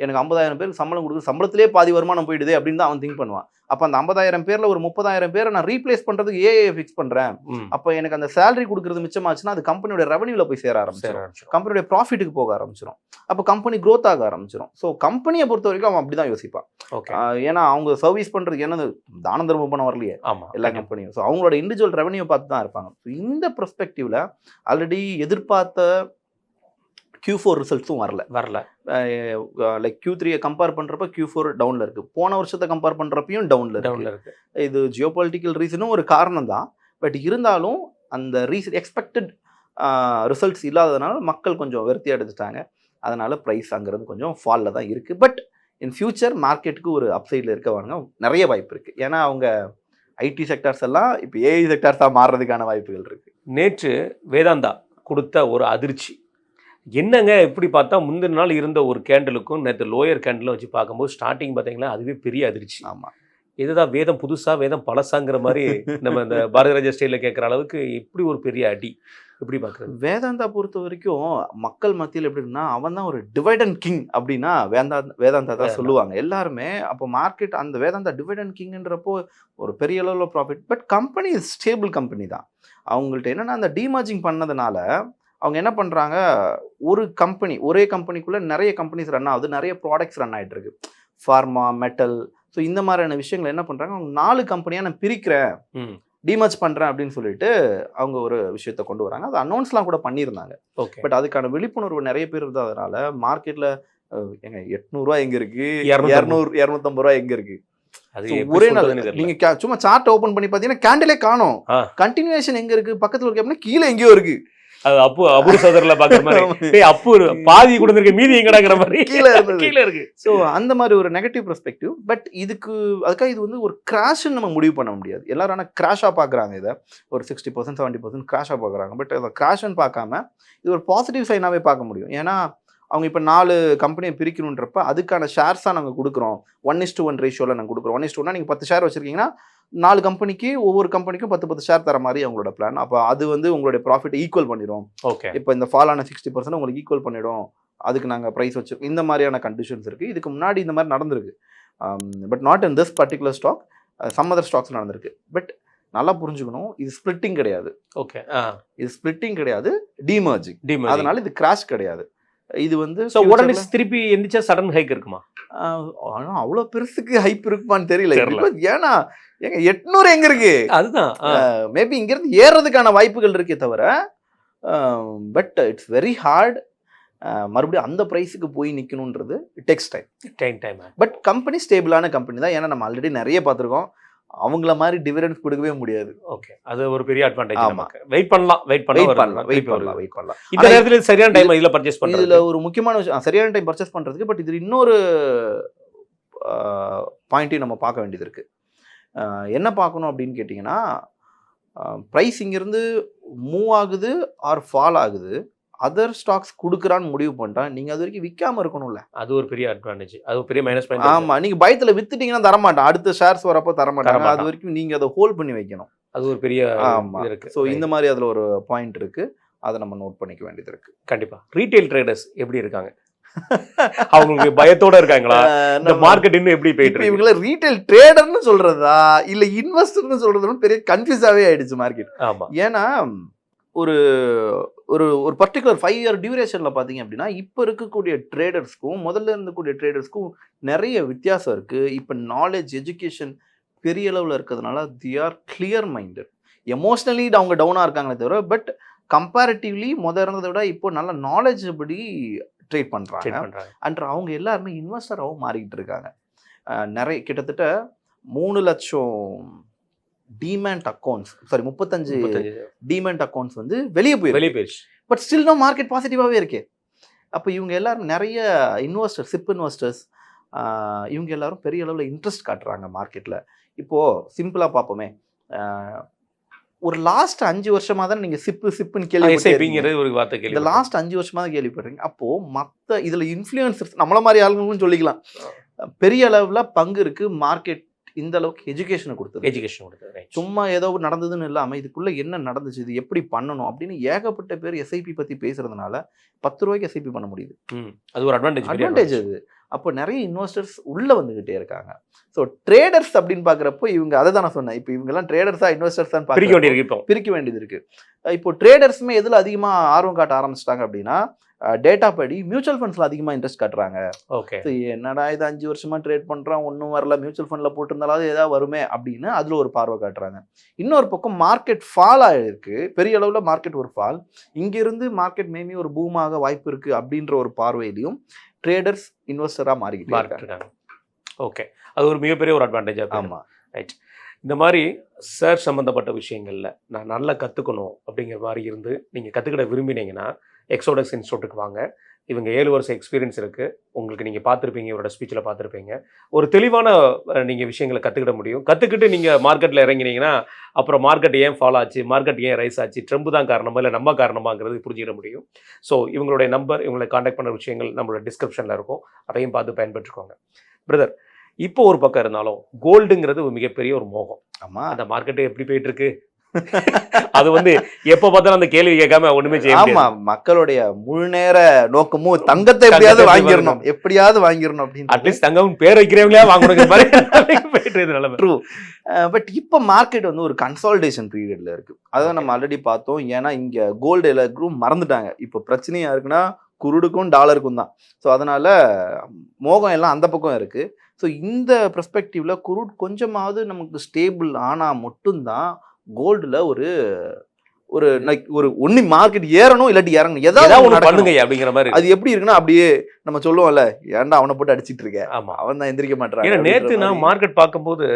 எனக்கு 50,000 பேருக்கு சம்பளம் கொடுக்குறது, சம்பளத்திலே பாதி வருமானம் போயிடுது அப்படின்னு தான் அவன் திங்க் பண்ணுவான். அப்போ அந்த 50,000 பேரில் ஒரு 30,000 பேரை நான் ரீப்ளேஸ் பண்ணுறதுக்கு ஏஐ ஃபிக்ஸ் பண்ணுறேன். அப்போ எனக்கு அந்த சேலரி கொடுக்குறது மிச்சமாச்சுன்னா அது கம்பெனியோட ரெவன்யூவில் போய் சேர ஆரம்பிச்சிடும், கம்பெனியோட ப்ராஃபிட்டுக்கு போக ஆரம்பிச்சிடும், அப்போ கம்பெனி க்ரோத் ஆக ஆரம்பிச்சிடும். ஸோ கம்பெனியை பொறுத்த வரைக்கும் அவன் அப்படி தான் யோசிப்பான். ஏன்னா அவங்க சர்வீஸ் பண்ணுறதுக்கு என்னது தான தர்மம் பண்ண வரலையே எல்லா கம்பெனியும். ஸோ அவங்களோட இண்டிவிஜுவல் ரெவன்யூ பார்த்து தான் இருப்பாங்க. ஸோ இந்த பெர்ஸ்பெக்டிவ்ல ஆல்ரெடி எதிர்பார்த்த Q4 ரிசல்ட்ஸும் வரல. லைக் Q3 கம்பேர் பண்ணுறப்ப Q4 டவுனில் இருக்குது. போன வருஷத்தை கம்பேர் பண்ணுறப்பையும் டவுனில் இருக்கு. இது ஜியோபாலிட்டிக்கல் ரீசனும் ஒரு காரணம் தான். பட் இருந்தாலும் அந்த எக்ஸ்பெக்டட் ரிசல்ட்ஸ் இல்லாததுனால மக்கள் கொஞ்சம் வெறுத்தி அடைஞ்சிட்டாங்க. அதனால ப்ரைஸ் அங்கிறது கொஞ்சம் ஃபாலில் தான் இருக்குது. பட் இன் ஃபியூச்சர் மார்க்கெட்டுக்கு ஒரு அப்சைடில் இருக்கவங்க நிறைய வாய்ப்பு இருக்குது. ஏன்னா அவங்க ஐடி செக்டார்ஸ் எல்லாம் இப்போ ஏஐ செக்டார்ஸாக மாறுறதுக்கான வாய்ப்புகள் இருக்குது. நேற்று வேதாந்தா கொடுத்த ஒரு அதிர்ச்சி என்னங்க, எப்படி பார்த்தா முந்தின நாள் இருந்த ஒரு கேண்டலுக்கும் நேற்று லோயர் கேண்டலும் வச்சு பார்க்கும்போது ஸ்டார்டிங் பார்த்தீங்கன்னா அதுவே பெரிய அதிர்ச்சி. ஆமாம், இதுதான் வேதம் புதுசா வேதம் பழசாங்கிற மாதிரி நம்ம இந்த பாரதி ராஜா ஸ்டைலில் கேட்குற அளவுக்கு இப்படி ஒரு பெரிய அடி எப்படி பார்க்குறது? வேதாந்தா பொறுத்த வரைக்கும் மக்கள் மத்தியில் எப்படின்னா அவன் தான் ஒரு டிவைட் அண்ட் கிங் அப்படின்னா வேதாந்தா தான் சொல்லுவாங்க எல்லாருமே. அப்போ மார்க்கெட் அந்த வேதாந்தா டிவைட் அண்ட் கிங்ன்றப்போ ஒரு பெரிய அளவில் profit. But company stable company தான். அவங்கள்ட்ட என்னென்னா அந்த டிமார்ஜிங் பண்ணதுனால அவங்க என்ன பண்ணுறாங்க, ஒரே கம்பெனிக்குள்ளே நிறைய கம்பெனிஸ் ரன் ஆகுது, நிறைய ப்ராடக்ட்ஸ் ரன் ஆகிட்டு இருக்கு, ஃபார்மா, மெட்டல். ஸோ இந்த மாதிரியான விஷயங்கள் என்ன பண்ணுறாங்க, அவங்க 4 கம்பெனியாக நான் பிரிக்கிறேன், டிமர்ஜ் பண்ணுறேன் அப்படின்னு சொல்லிட்டு அவங்க ஒரு விஷயத்த கொண்டு வராங்க. அது அனௌன்ஸ்லாம் கூட பண்ணியிருந்தாங்க. பட் அதுக்கான விழிப்புணர்வு நிறைய பேர் இருந்ததுனால மார்க்கெட்டில் எங்க 800 எங்கே இருக்குது, 250 ரூபா எங்கே இருக்குது, ஒரே நாள் நீங்க சும்மா சார்ட் ஓபன் பண்ணி பார்த்தீங்கன்னா கேண்டிலே காணோம். கண்டினியூஷன் எங்க இருக்கு, பக்கத்தில் இருக்கு அப்படின்னா கீழே எங்கேயோ இருக்கு. அது அபூர் சதர்ல பாக்குற மாதிரி அப்பு பாதி கூட இருக்க மீதி எங்கடாங்கிற மாதிரி கீழே இருக்கு. ஸோ அந்த மாதிரி ஒரு நெகட்டிவ் பெர்ஸ்பெக்டிவ். பட் அதுக்காக இது வந்து ஒரு கிராஷ்ன்னு நம்ம முடிவு பண்ண முடியாது. எல்லாரும் ஆனால் கிராஷாக பார்க்குறாங்க, இதை ஒரு 60% 70% கிராஷாக பார்க்குறாங்க. பட் அதை கிராஷ்ன்னு பார்க்காம இது ஒரு பாசிட்டிவ் சைனாகவே பார்க்க முடியும். ஏன்னா அவங்க இப்போ 4 கம்பெனியை பிரிக்கணுன்றப்ப அதுக்கான ஷேர்ஸாக நாங்கள் கொடுக்குறோம். 1:1 ரேஷியோவில் நாங்கள் கொடுக்குறோம். 1:1 நீங்கள் 10 ஷேர் வச்சுருக்கீங்கன்னா 4 கம்பெனிக்கு ஒவ்வொரு கம்பெனிக்கும் 10 ஷேர் தர மாதிரி அவங்களோட பிளான். அப்போ அது வந்து உங்களுடைய ப்ராஃபிட் ஈக்குவல் பண்ணிடும். ஓகே, இப்போ இந்த ஃபால் ஆன 60% உங்களுக்கு ஈக்குவல் பண்ணிடும். அதுக்கு நாங்கள் ப்ரைஸ் வச்சுருக்கோம். இந்த மாதிரியான கண்டிஷன்ஸ் இருக்குது. இதுக்கு முன்னாடி இந்த மாதிரி நடந்திருக்கு. But not in this particular stock, some other stocks நடந்திருக்கு. பட் நல்லா புரிஞ்சுக்கணும், இது ஸ்பிளிட்டிங் கிடையாது. ஓகே, இது ஸ்பிளிட்டிங் கிடையாது, டிமர்ஜிங். அதனால இது கிராஷ் கிடையாது. இது வந்து உடனே திருப்பி எந்திரிச்சா சடன் ஹைக் இருக்குமா? ஆனால் அவ்வளோ பெருசுக்கு ஹைப் இருக்குமான்னு தெரியல. ஏன்னா எங்க 800 எங்க இருக்கு, அதுதான் மேபி இங்கிருந்து ஏறதுக்கான வாய்ப்புகள் இருக்கே தவிர. பட் இட்ஸ் வெரி ஹார்ட் மறுபடியும் அந்த ப்ரைஸுக்கு போய் நிற்கணுன்றது it takes time. But company ஸ்டேபிளான கம்பெனி தான். ஏன்னா நம்ம ஆல்ரெடி நிறைய பார்த்துருக்கோம், அவங்கள மாதிரி டிவிடெண்ட் கொடுக்கவே முடியாது. ஓகே, அது ஒரு பெரிய அட்வான்டேஜ். நமக்கு வெயிட் பண்ணலாம். இந்த நேரத்துல சரியான டைம் இதுல பர்ச்சேஸ் பண்றது, இதுல ஒரு முக்கியமான விஷயம் சரியான டைம் பர்ச்சேஸ் பண்றதுக்கு. பட் இது இன்னொரு பாயிண்ட்டையும் நம்ம பார்க்க வேண்டியது இருக்கு. என்ன பார்க்கணும் அப்படின்னு கேட்டிங்கன்னா, ப்ரைஸ் இங்கிருந்து மூவ் ஆகுது ஆர் ஃபால் ஆகுது, அதர் ஸ்டாக்ஸ் கொடுக்குறான்னு முடிவு பண்ணிட்டா நீங்க அது வரைக்கும் விற்காம இருக்கணும்ல. அது ஒரு பெரிய அட்வான்டேஜ், அது ஒரு பெரிய மைனஸ் பாயிண்ட். ஆமா, நீங்க பயத்துல வித்துட்டீங்கன்னா தரமாட்டேன், அடுத்த ஷேர்ஸ் வரப்போ தரமாட்டாங்க. அது வரைக்கும் நீங்க அதை ஹோல்ட் பண்ணி வைக்கணும். அது ஒரு பெரிய இருக்கு. ஸோ இந்த மாதிரி அதுல ஒரு பாயிண்ட் இருக்கு, அதை நம்ம நோட் பண்ணிக்க வேண்டியது இருக்கு. கண்டிப்பா. ரீட்டைல் ட்ரேடர்ஸ் எப்படி இருக்காங்க? அவங்களுக்கு பயத்தோட இருக்காங்களா? இந்த மார்க்கெட் இன்னும் எப்படி போயிட்டு இருக்கு? இவங்கள ரீட்டைல் ட்ரேடர்னு சொல்றதா இல்ல இன்வெஸ்டர்னு சொல்றதுன்னு பெரிய கன்ஃபியூஸாவே ஆயிடுச்சு மார்க்கெட். ஆமா, ஏன்னா ஒரு ஒரு ஒரு பர்டிகுலர் 5 இயர் டியூரேஷனில் பார்த்தீங்க அப்படின்னா இப்போ இருக்கக்கூடிய ட்ரேடர்ஸ்க்கும் முதல்ல இருந்தக்கூடிய ட்ரேடர்ஸ்க்கும் நிறைய வித்தியாசம் இருக்குது. இப்போ நாலேஜ் எஜுகேஷன் பெரிய அளவில் இருக்கிறதுனால they are clear minded. Emotionally அவங்க டவுனாக இருக்காங்களே தவிர, பட் கம்பேரிட்டிவ்லி இருந்ததை விட இப்போ நல்ல நாலேஜ் படி ட்ரேட் பண்ணுறாங்க. அண்ட் அவங்க எல்லாருமே இன்வெஸ்டராகவும் மாறிக்கிட்டு இருக்காங்க. நிறைய கிட்டத்தட்ட 3 லட்சம் டிமேண்ட் அக்கௌண்ட்ஸ், 35 டிமேண்ட் அக்கௌண்ட்ஸ் வந்து வெளியே போயிடுச்சு. பட் ஸ்டில் நோ மார்க்கெட் பாசிட்டிவாகவே இருக்கே. அப்போ இவங்க எல்லாரும் நிறைய இன்வெஸ்டர்ஸ், சிப் இன்வெஸ்டர்ஸ், இவங்க எல்லாரும் பெரிய அளவில் இன்ட்ரெஸ்ட் காட்டுறாங்க மார்க்கெட்டில். இப்போது சிம்பிளாக பார்ப்போமே, ஒரு லாஸ்ட் 5 வருஷமா தான் நீங்க சிப்புன்னு கேள்விப்பட்டீங்க. எஸ்ஐபிங்கிறது ஒரு வார்த்தை இந்த கேள்வி. லாஸ்ட் 5 வருஷமா தான் கேள்விப்படுறீங்க. அப்போ மத்த இதுல இன்ஃப்ளூயன்சர்ஸ் நம்மள மாதிரி ஆளுங்களும் சொல்லிக்கலாம். பெரிய அளவுல பங்கு இருக்கு. மார்க்கெட் இந்த அளவுக்கு எஜுகேஷனை கொடுத்தது. எஜுகேஷன் கொடுத்தது. சும்மா ஏதோ நடந்ததுன்னு இல்லாம இதுக்குள்ள என்ன நடந்துச்சு, இது எப்படி பண்ணணும் அப்படின்னு ஏகப்பட்ட பேர் எஸ்ஐபி பத்தி பேசுறதுனால 10 ரூபாய்க்கு எஸ்ஐபி பண்ண முடியுது. அது ஒரு அட்வான்டேஜ் அது. அப்போ நிறைய இன்வெஸ்டர்ஸ் உள்ள வந்துகிட்டே இருக்காங்க. ஸோ ட்ரேடர்ஸ் அப்படின்னு பாக்குறப்போ இவங்க அதை தான் நான் சொன்னேன். இப்போ இவங்க எல்லாம் ட்ரேடர்ஸா இன்வெஸ்டர்ஸ் தான் பிரிக்க வேண்டியது இருக்கு. இப்போ ட்ரேடர்ஸுமே எதுல அதிகமா ஆர்வம் காட்ட ஆரம்பிச்சிட்டாங்க அப்படின்னா டேட்டா படி மியூச்சுவல் ஃபண்ட்ஸ்ல அதிகமா இன்ட்ரெஸ்ட் காட்டுறாங்க. ஓகே, என்னடா இது 5 வருஷமா ட்ரேட் பண்றோம் ஒன்றும் வரல, மியூச்சுவல் ஃபண்ட்ல போட்டிருந்தாலும் ஏதாவது வருமே அப்படின்னு அதுல ஒரு பார்வை காட்டுறாங்க. இன்னொரு பக்கம் மார்க்கெட் ஃபால் ஆயிருக்கு, பெரிய அளவுல மார்க்கெட் ஒரு ஃபால், இங்கிருந்து மார்க்கெட் மேபி ஒரு பூமாக வாய்ப்பு இருக்கு அப்படின்ற ஒரு பார்வையிலையும் ட்ரேடர்ஸ் இன்வெஸ்டரா மாறிக்கிட்டு இருக்காங்க. ஓகே, அது ஒரு மிகப்பெரிய ஒரு அட்வான்டேஜா. ஆமா, ரைட். இந்த மாதிரி சார் சம்மந்தப்பட்ட விஷயங்கள்ல நான் நல்லா கற்றுக்கணும் அப்படிங்கிற மாதிரி இருந்து நீங்கள் கற்றுக்கிட விரும்பினீங்கன்னா எக்ஸோடஸ் இன்ஸ்டியூட்டுக்கு வாங்க. இவங்க 7 வருஷம் எக்ஸ்பீரியன்ஸ் இருக்குது. உங்களுக்கு நீங்கள் பார்த்துருப்பீங்க, இவரோட ஸ்பீச்சில் பார்த்துருப்பீங்க. ஒரு தெளிவான நீங்கள் விஷயங்களை கற்றுக்கிட முடியும். கற்றுக்கிட்டு நீங்கள் மார்க்கெட்டில் இறங்கினீங்கன்னா அப்புறம் மார்க்கெட் ஏன் ஃபாலோ ஆச்சு, மார்க்கெட் ஏன் ரைஸ் ஆச்சு, ட்ரம்ப் தான் காரணமா இல்லை நம்ம காரணமாங்கிறது புரிஞ்சிட முடியும். ஸோ இவங்களுடைய நம்பர், இவங்களை காண்டாக்ட் பண்ணுற விஷயங்கள் நம்மளோட டிஸ்கிரிப்ஷனில் இருக்கும். அதையும் பார்த்து பயன்பெற்றுக்கோங்க. பிரதர், இப்போ ஒரு பக்கம் இருந்தாலும் கோல்டுங்கிறது ஒரு மிகப்பெரிய ஒரு மோகம். ஆமாம், அந்த மார்க்கெட்டு எப்படி போயிட்டு இருக்கு, அது எப்ப பார்த்தாலும் அந்த கேள்வி கேட்காம ஒண்ணுமே செய்ய முடியாது. ஆமா, மக்களுடைய முழு நேர நோக்கமும் தங்கத்தை எப்படியாவது வாங்கிடணும் அப்படின்னு. அட்லீஸ்ட் தங்கம் பேர் வைக்கிறவங்களே வாங்கணுங்கிற மாதிரி போயிட்டு நிலைமை. ட்ரூ. பட் இப்போ மார்க்கெட் ஒரு கன்சாலிடேஷன் பீரியட்ல இருக்கு. அதான் நம்ம ஆல்ரெடி பார்த்தோம். ஏன்னா இங்க கோல்டு எல்லாருக்கும் மறந்துட்டாங்க. இப்போ பிரச்சனையா இருக்குன்னா குருடுக்கும் டாலருக்கும் தான். ஸோ அதனால மோகம் எல்லாம் அந்த பக்கம் இருக்கு. ஸோ இந்த பெர்ஸ்பெக்டிவ்ல குருட் கொஞ்சமாவது நமக்கு ஸ்டேபிள் ஆனா மட்டும்தான் கோல்டுல ஒரு ஒண்ணு மார்க்கெட் ஏறணும், இல்லாட்டி இறங்கணும், ஏதாவது பண்ணுங்க அப்படிங்கிற மாதிரி. அது எப்படி இருக்குன்னா அப்படியே நம்ம சொல்லுவோம்ல, ஏன்டா அவனை போட்டு அடிச்சிட்டு இருக்கேன், அவன் தான் எந்திரிக்க மாட்டான். ஏன்னா நேற்று நான் மார்க்கெட் பார்க்கும்போது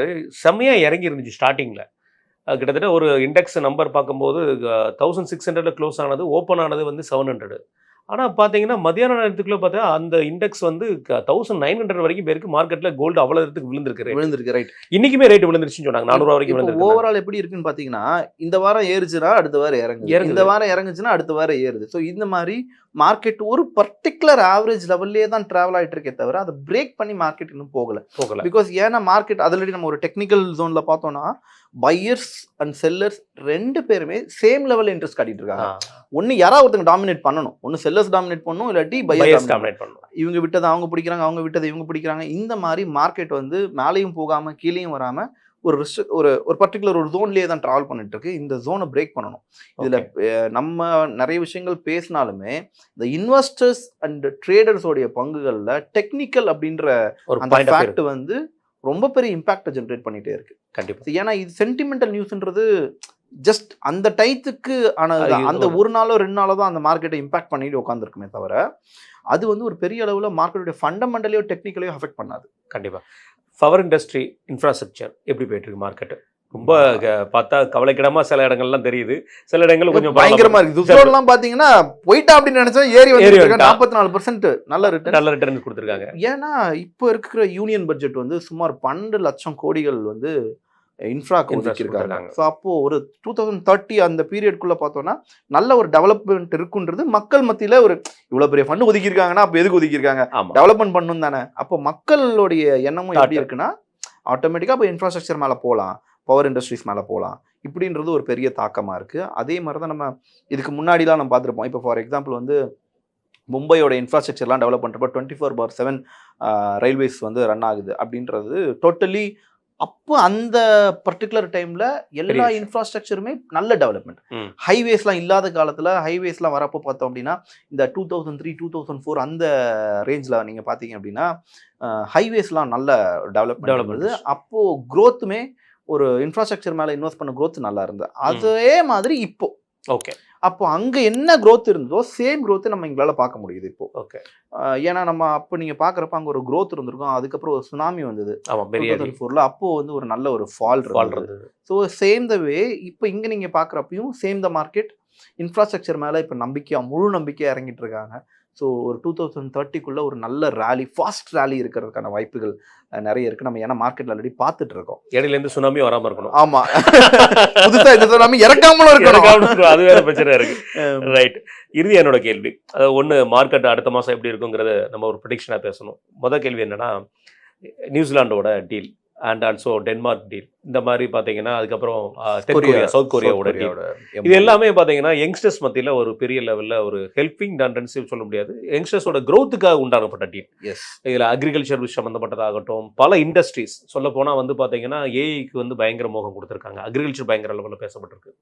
செம்மையா இறங்கி இருந்துச்சு. ஸ்டார்டிங்ல கிட்டத்தட்ட ஒரு இண்டெக்ஸ் நம்பர் பார்க்கும்போது 1600 க்ளோஸ் ஆனது, ஓப்பன் ஆனது 700. ஆனால் பார்த்தீங்கன்னா மத்தியான நேரத்துக்குள்ள பார்த்தா அந்த இண்டெக்ஸ் 1900 வரைக்கும் பேருக்கு மார்க்கெட்டில் கோல்டு அவ்வளோ இடத்துக்கு விழுந்திருக்கு. ரைட், இன்னைக்குமே ரேட் விழுந்துருச்சுன்னு சொன்னாங்க. 400 வரைக்கும் விழுந்திருக்கு. ஓவரால் எப்படி இருக்குன்னு பார்த்தீங்கன்னா இந்த வாரம் ஏறுச்சுன்னா அடுத்த வாரம் இறங்குது, இந்த வாரம் இறங்குச்சுன்னா அடுத்த வாரம் ஏறுது. ஸோ இந்த மாதிரி மார்க்கெட் ஒரு பர்டிகுலர் ஆவரேஜ் லெவல்லே தான் ட்ராவல் ஆகிட்டு இருக்கே தவிர அதை பிரேக் பண்ணி மார்க்கெட் இன்னும் போகல. பிகாஸ் ஏன்னா மார்க்கெட் ஆல்ரெடி நம்ம ஒரு டெக்னிக்கல் ஜோன்ல பார்த்தோம்னா பையர்ஸ் அண்ட் செல்லர்ஸ் ரெண்டு பேருமே சேம் லெவல் இன்ட்ரெஸ்ட் காட்டிட்டு இருக்காங்க. ஒன்னு யாராவது ஒருத்தங்க டாமினேட் பண்ணணும், ஒன்னு செல்லர்ஸ் டாமினேட் பண்ணணும், இல்லாட்டி பையர்ஸ் டாமினேட் பண்ணணும். இவங்க விட்டதை அவங்க பிடிக்கிறாங்க, அவங்க விட்டதை இவங்க பிடிக்கிறாங்க. இந்த மாதிரி மார்க்கெட் மேலேயும் போகாம கீழேயும் வராம ஒரு பர்டிகுலர் ஒரு ஜோன்லேயே தான் ட்ராவல் பண்ணிட்டு இருக்கு. இந்த ஜோனை பிரேக் பண்ணணும். இதுல நம்ம நிறைய விஷயங்கள் பேசினாலுமே இந்த இன்வெஸ்டர்ஸ் அண்ட் ட்ரேடர்ஸோடைய பங்குகள்ல டெக்னிக்கல் அப்படின்ற அந்த ஃபேக்ட் ரொம்ப பெரிய இம்பாக்டை ஜென்ரேட் பண்ணிட்டே இருக்கு. கண்டிப்பா. ஏன்னா இது சென்டிமெண்டல் நியூஸ்ன்றது ஜஸ்ட் அந்த டைத்துக்கு ஆனது, அந்த ஒரு நாளோ 2 நாளோ தான் அந்த மார்க்கெட்டை இம்பாக்ட் பண்ணிட்டு உட்காந்துருக்குமே தவிர அது ஒரு பெரிய அளவில் மார்க்கெட்டுடைய ஃபண்டமெண்டலையோ டெக்னிக்கலையோ அஃபெக்ட் பண்ணாது. கண்டிப்பாக. பவர் இண்டஸ்ட்ரி, இன்ஃப்ராஸ்ட்ரக்சர் எப்படி போயிட்டு இருக்கு மார்க்கெட்டு? ரொம்ப பார்த்தா கவலைக்கிடமா சில இடங்கள்லாம் தெரியுது, சில இடங்கள் கொஞ்சம் பயங்கரமா இருக்கு. துசோர்லாம் பாத்தீங்கன்னா போயிட்டா அப்படின்னு நினைச்சா ஏறி 44% நல்ல ரிட்டர்ன் கொடுத்துருக்காங்க. ஏன்னா இப்போ இருக்கிற யூனியன் பட்ஜெட் சுமார் 12 லட்சம் கோடிகள் இன்ஃப்ராக்கு ஒதுக்கியிருக்காங்க. ஸோ அப்போ ஒரு 2030 அந்த பீரியட்குள்ள பார்த்தோம்னா நல்ல ஒரு டெவலப்மெண்ட் இருக்குன்றது மக்கள் மத்தியில் இவ்வளோ பெரிய ஃபண்ட் ஒதுக்கியிருக்காங்கன்னா அப்போ எதுக்கு ஒதுக்கியிருக்காங்க? டெவலப்மெண்ட் பண்ணணும் தானே. அப்போ மக்களுடைய எண்ணமும் எப்படி இருக்குன்னா ஆட்டோமேட்டிக்காக இப்போ இன்ஃப்ராஸ்ட்ரக்சர் மேலே போகலாம், பவர் இண்டஸ்ட்ரீஸ் மேலே போகலாம், இப்படின்றது ஒரு பெரிய தாக்கமாக இருக்குது. அதே மாதிரி தான் நம்ம இதுக்கு முன்னாடிலாம் நம்ம பார்த்துருப்போம். இப்போ ஃபார் எக்ஸாம்பிள் மும்பையோட இன்ஃப்ராஸ்ட்ரக்சர்லாம் டெவலப் பண்ணுறப்போ 24/7 ரயில்வேஸ் ரன் ஆகுது அப்படின்றது டோட்டலி அப்போ அந்த பர்டிகுலர் டைம்ல எல்லா இன்ஃப்ராஸ்ட்ரக்சருமே நல்ல டெவலப்மெண்ட். ஹைவேஸ்லாம் இல்லாத காலத்துல ஹைவேஸ்லாம் வரப்போ பார்த்தோம் அப்படின்னா இந்த 2003, 2004 அந்த ரேஞ்சில் நீங்க பார்த்தீங்க அப்படின்னா ஹைவேஸ்லாம் நல்ல டெவலப்மெண்ட். அப்போ க்ரோத்துமே ஒரு இன்ஃப்ராஸ்ட்ரக்சர் மேலே இன்வெஸ்ட் பண்ண க்ரோத் நல்லா இருந்தது. அதே மாதிரி இப்போ ஓகே, அப்போ அங்கே என்ன க்ரோத் இருந்ததோ சேம் க்ரோத்து நம்ம எங்களால் பார்க்க முடியுது இப்போ. ஓகே, ஏன்னா நம்ம அப்போ நீங்கள் பார்க்குறப்ப அங்கே ஒரு க்ரோத் இருந்திருக்கும். அதுக்கப்புறம் ஒரு சுனாமி வந்தது 2004. அப்போ ஒரு நல்ல ஒரு ஃபால் இருந்தது. ஸோ சேம் த வே இப்போ இங்கே நீங்கள் பார்க்குறப்பையும் சேம் த மார்க்கெட் இன்ஃப்ராஸ்ட்ரக்சர் மேலே இப்போ முழு நம்பிக்கையாக இறங்கிட்டு இருக்காங்க. ஸோ ஒரு 2030க்குள்ளே ஒரு நல்ல ரேலி, ஃபாஸ்ட் ரேலி இருக்கிறதுக்கான வாய்ப்புகள் நிறைய இருக்குது. நம்ம ஏன்னா மார்க்கெட்டில் ஆல்ரெடி பார்த்துட்டு இருக்கோம். இடையிலேருந்து சுனாமி வராமல் இருக்கணும். ஆமாம், புதுசாக இந்த சுனாமி இறக்காமலும் இருக்கணும். அது வேற பிரச்சனை இருக்கு. ரைட். இறுதி என்னோட கேள்வி, அதாவது ஒன்று மார்க்கெட் அடுத்த மாதம் எப்படி இருக்குங்கிறத நம்ம ஒரு ப்ரெடிக்ஷனாக பேசணும். முதல் கேள்வி என்னன்னா, நியூசிலாண்டோட deal and also Denmark deal, இந்த மாதிரி பார்த்தீங்கன்னா அதுக்கப்புறம் சவுத் கொரியாவோட டீல், இது எல்லாமே பார்த்தீங்கன்னா யங்ஸ்டர்ஸ் மத்தியில் ஒரு பெரிய லெவலில் ஒரு ஹெல்பிங் டெண்டன்சி சொல்ல முடியாது, யங்ஸ்டர்ஸோட க்ரோத்துக்காக உண்டாகப்பட்ட டீல். இதில் அக்ரிகல்ச்சர் சம்மந்தப்பட்டதாகட்டும், பல இண்டஸ்ட்ரீஸ் சொல்ல போனால் வந்து பார்த்தீங்கன்னா ஏஐக்கு வந்து பயங்கர மோகம் கொடுத்துருக்காங்க, அக்ரிகல்ச்சர் பயங்கர லெவலில் பேசப்பட்டிருக்கு.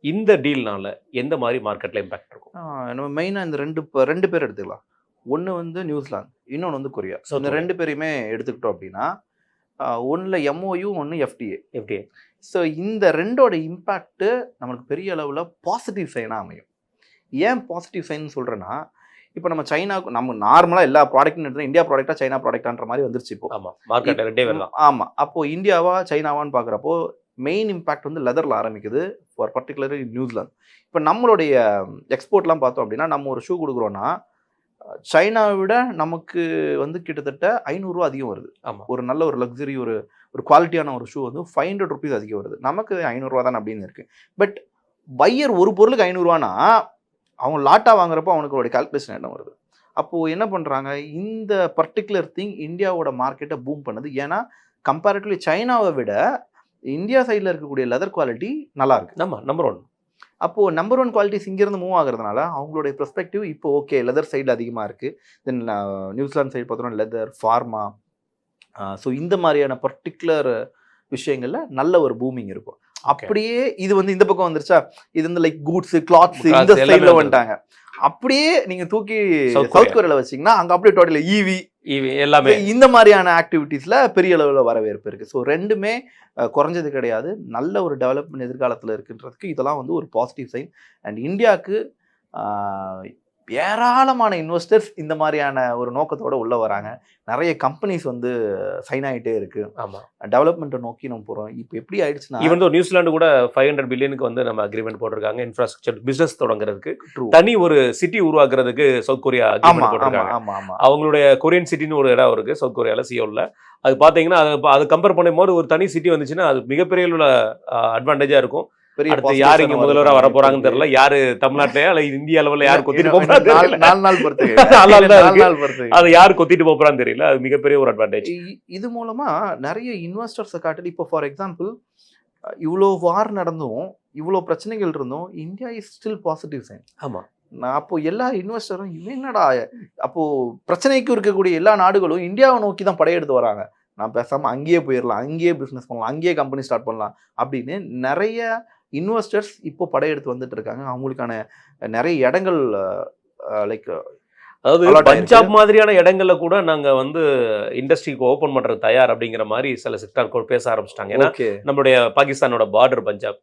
இந்த டீல்னால எந்த மாதிரி மார்க்கெட்டில் இம்பாக்ட் இருக்கும்? நம்ம மெயினாக இந்த ரெண்டு பேர் எடுத்துக்கலாம். ஒன்று வந்து நியூசிலாந்து, இன்னொன்று வந்து கொரியா. இந்த ரெண்டு பேரையுமே எடுத்துக்கிட்டோம் அப்படின்னா, ஒன்றில் எம்ஓயு, ஒன்று எஃப்டிஏ. ஸோ இந்த ரெண்டோட இம்பேக்ட்டு நம்மளுக்கு பெரிய அளவில் பாசிட்டிவ் சைனாக அமையும். ஏன் பாசிட்டிவ் சைன் சொல்கிறேன்னா, இப்போ நம்ம சைனாவுக்கு நம்ம நார்மலாக எல்லா ப்ராடக்ட்னு எடுத்தால் இந்தியா ப்ராடக்டாக சைனா ப்ராடக்டான்ற மாதிரி வந்துருச்சு இப்போ. ஆமாம், மார்க்கெட் ரெண்டே வரலாம். ஆமாம், அப்போது இந்தியாவா சைனாவான்னு பார்க்குறப்போ மெயின் இம்பேக்ட் வந்து லெதரில் ஆரம்பிக்குது, ஃபார் பர்டிகுலர் நியூசிலாந்து. இப்போ நம்மளுடைய எக்ஸ்போர்ட்லாம் பார்த்தோம் அப்படின்னா, நம்ம ஒரு ஷூ கொடுக்குறோன்னா சைனாவை விட நமக்கு வந்து கிட்டத்தட்ட 500 ரூபா அதிகம் வருது. ஆமாம், ஒரு நல்ல ஒரு லக்ஸரி ஒரு குவாலிட்டியான ஒரு ஷூ வந்து 500 ருபீஸ் அதிகம் வருது. நமக்கு 500 ரூபா தான் அப்படின்னு இருக்குது. பட் பையர் ஒரு பொருளுக்கு 500 ரூபானா அவங்க லாட்டாக வாங்குறப்போ அவனுக்கு கால்குலேஷன் என்ன வருது? அப்போது என்ன பண்ணுறாங்க, இந்த பர்டிகுலர் திங் இந்தியாவோட மார்க்கெட்டை பூம் பண்ணுது. ஏன்னா கம்பேரிட்டிவ்லி சைனாவை விட இந்தியா சைடில் இருக்கக்கூடிய லெதர் குவாலிட்டி நல்லா இருக்குது. ஆமாம், நம்பர் 1. அப்போது நம்பர் 1 குவாலிட்டிஸ் இங்கேருந்து மூவ் ஆகுறதுனால அவங்களுடைய பெர்ஸ்பெக்டிவ் இப்போ ஓகே, லெதர் சைடில் அதிகமாக இருக்குது. தென் நியூசிலாந்து சைடு பார்த்தோன்னா லெதர், ஃபார்மா, ஸோ இந்த மாதிரியான பர்டிகுலர் விஷயங்களில் நல்ல ஒரு பூமிங் இருக்கும். அப்படியே இது வந்து இந்த பக்கம் வந்துருச்சா, இது வந்து லைக் கூட்ஸு, கிளாத்ஸ் இந்த சைடில் வந்துட்டாங்க. அப்படியே நீங்கள் தூக்கி சவுத் கொரியாவில் வச்சிங்கன்னா அங்கே அப்படியே டோட்டல் ஈவி எல்லாமே இந்த மாதிரியான ஆக்டிவிட்டீஸில் பெரிய அளவில் வரவேற்பு இருக்குது. ஸோ ரெண்டுமே குறைஞ்சது கிடையாது, நல்ல ஒரு டெவலப்மெண்ட் எதிர்காலத்தில் இருக்குன்றதுக்கு இதெல்லாம் வந்து ஒரு பாசிட்டிவ் சைன். அண்ட் இந்தியாவுக்கு ஏராளமான இன்வெஸ்டர்ஸ் இந்த மாதிரியான ஒரு நோக்கத்தோடு உள்ளே வராங்க. நிறைய கம்பெனிஸ் வந்து சைன் ஆகிட்டே இருக்கு. ஆமாம், டெவலப்மெண்ட்டை நோக்கி நம்ம போகிறோம். இப்போ எப்படி ஆயிடுச்சுன்னா, ஈவன் தோ நியூசிலாந்து கூட 500 பில்லியனுக்கு வந்து நம்ம அக்ரிமெண்ட் போட்டிருக்காங்க இன்ஃப்ராஸ்ட்ரக்சர் பிஸ்னஸ் தொடங்குறதுக்கு. தனி ஒரு சிட்டி உருவாக்குறதுக்கு சவுத் கொரியா அக்ரிமெண்ட் போட்டிருக்காங்க. அவங்களுடைய கொரியன் சிட்டின்னு ஒரு இடம் இருக்குது சவுத் கொரியாவில், சியோலில். அது பார்த்தீங்கன்னா அது கம்பேர் பண்ணும்போது ஒரு தனி சிட்டி வந்துச்சுன்னா அது மிகப்பெரிய அட்வான்டேஜாக இருக்கும். அடுத்து யார் இங்க முதல்வராக வர போறாங்கன்னு தெரியல, யாரு தமிழ்நாட்டிலேயே அல்ல இந்திய அளவில் யார் கொத்திட்டு போறாங்க, அதை யார் கொத்திட்டு போறான்னு தெரியல. அது மிகப்பெரிய ஒரு அட்வான்டேஜ். இது மூலமா நிறைய இன்வெஸ்டர்ஸை காட்டி, இப்போ ஃபார் எக்ஸாம்பிள் இவ்வளோ வார் நடந்தும் இவ்வளோ பிரச்சனைகள் இருந்தும் India is still positive sign. ஆமா, அப்போ எல்லா இன்வெஸ்டரும் என்னடா, அப்போ பிரச்சனைக்கு இருக்கக்கூடிய எல்லா நாடுகளும் இந்தியாவை நோக்கி தான் படையெடுத்து வராங்க. நான் பேசாம அங்கேயே போயிடலாம், அங்கேயே பிஸ்னஸ் பண்ணலாம், அங்கேயே கம்பெனி ஸ்டார்ட் பண்ணலாம் அப்படின்னு நிறைய இன்வெஸ்டர்ஸ் இப்போ படையெடுத்து வந்துட்டு இருக்காங்க. அவங்களுக்கான நிறைய இடங்கள் லைக் அதாவது பஞ்சாப் மாதிரியான இடங்கள்ல கூட நாங்க வந்து இண்டஸ்ட்ரிக்கு ஓபன் பண்றது தயார் அப்படிங்கிற மாதிரி சில செக்டார் பேச ஆரம்பிச்சிட்டாங்க. ஏன்னா நம்மளுடைய பாகிஸ்தானோட பார்டர் பஞ்சாப்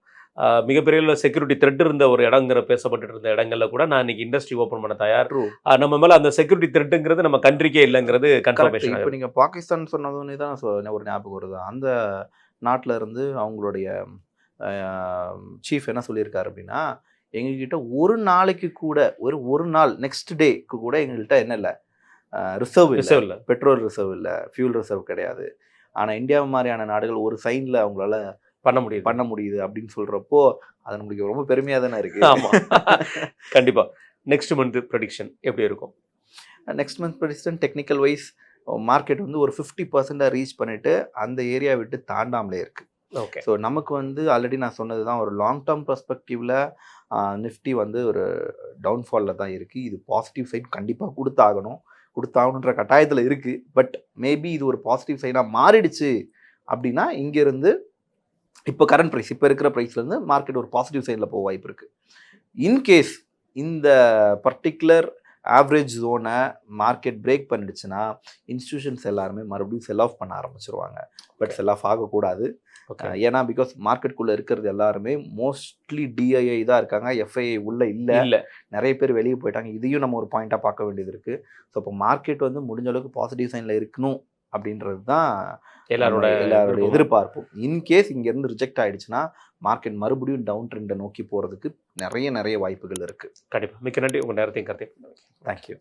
மிகப்பெரிய செக்யூரிட்டி த்ரெட் இருந்த ஒரு இடங்கிற பேசப்பட்டு இருந்த இடங்கள்ல கூட நான் இன்னைக்கு இண்டஸ்ட்ரி ஓப்பன் பண்ண தயார். நம்ம மேல அந்த செக்யூரிட்டி த்ரெட்டுங்கிறது நம்ம கண்ட்ரிக்கே இல்லைங்கிறது கன்ஃபர்மேஷன். இப்போ நீங்க பாகிஸ்தான் சொன்னதுன்னு தான் ஒரு ஞாபகம் வருது. அந்த நாட்டில் இருந்து அவங்களுடைய சீஃப் என்ன சொல்லியிருக்காரு அப்படின்னா, எங்ககிட்ட ஒரு நாளைக்கு கூட ஒரு நாள் நெக்ஸ்ட் டேக்கு கூட எங்கள்கிட்ட என்ன இல்லை, ரிசர்வ் இல்லை, பெட்ரோல் ரிசர்வ் இல்லை, ஃபியூல் ரிசர்வ் கிடையாது. ஆனால் இந்தியா மாதிரியான நாடுகள் ஒரு சைனில் அவங்களால பண்ண முடியுது அப்படின்னு சொல்கிறப்போ அது நம்மளுக்கு ரொம்ப பெருமையாக தானே இருக்குது. ஆமாம், கண்டிப்பாக. நெக்ஸ்ட் மந்த் ப்ரெடிக்ஷன் எப்படி இருக்கும்? Next month prediction technical wise market வந்து ஒரு 50% ரீச் பண்ணிவிட்டு அந்த ஏரியா விட்டு தாண்டாமலே இருக்குது. ஓகே, ஸோ நமக்கு வந்து ஆல்ரெடி நான் சொன்னது தான், ஒரு லாங் டேர்ம் பர்ஸ்பெக்டிவில் நிஃப்டி வந்து ஒரு டவுன்ஃபாலில் தான் இருக்குது. இது பாசிட்டிவ் சைன் கண்டிப்பாக கொடுத்தாகணுன்ற கட்டாயத்தில் இருக்குது. பட் மேபி இது ஒரு பாசிட்டிவ் சைனாக மாறிடுச்சு அப்படின்னா இங்கேருந்து இப்போ கரண்ட் ப்ரைஸ், இப்போ இருக்கிற ப்ரைஸ்லேருந்து மார்க்கெட் ஒரு பாசிட்டிவ் சைடில் போக வாய்ப்பு இருக்குது. இன்கேஸ் இந்த பர்டிகுலர் ஆவரேஜ் ஜோனை மார்க்கெட் பிரேக் பண்ணிடுச்சுன்னா இன்ஸ்டிடியூஷன்ஸ் எல்லாருமே மறுபடியும் செல் ஆஃப் பண்ண ஆரம்பிச்சிருவாங்க. பட் செல் ஆஃப் ஆகக்கூடாது. ஏன்னா பிகாஸ் மார்க்கெட்டுக்குள்ளே இருக்கிறது எல்லாருமே மோஸ்ட்லி டிஐஐ தான் இருக்காங்க, எஃப்ஐஐ உள்ளே இல்லை, நிறைய பேர் வெளியே போயிட்டாங்க. இதையும் நம்ம ஒரு பாயிண்ட்டாக பார்க்க வேண்டியது இருக்குது. ஸோ இப்போ மார்க்கெட் வந்து முடிஞ்ச அளவுக்கு பாசிட்டிவ் சைனில் இருக்கணும் அப்படின்றது தான் எல்லாரோட எதிர்பார்ப்பு. இன்கேஸ் இங்கேருந்து ரிஜெக்ட் ஆகிடுச்சுன்னா மார்க்கெட் மறுபடியும் டவுன் ட்ரெண்டை நோக்கி போகிறதுக்கு நிறைய வாய்ப்புகள் இருக்குது. கண்டிப்பாக. மிக்க நன்றி உங்கள் நேரத்தையும் கருத்தை. தேங்க்யூ.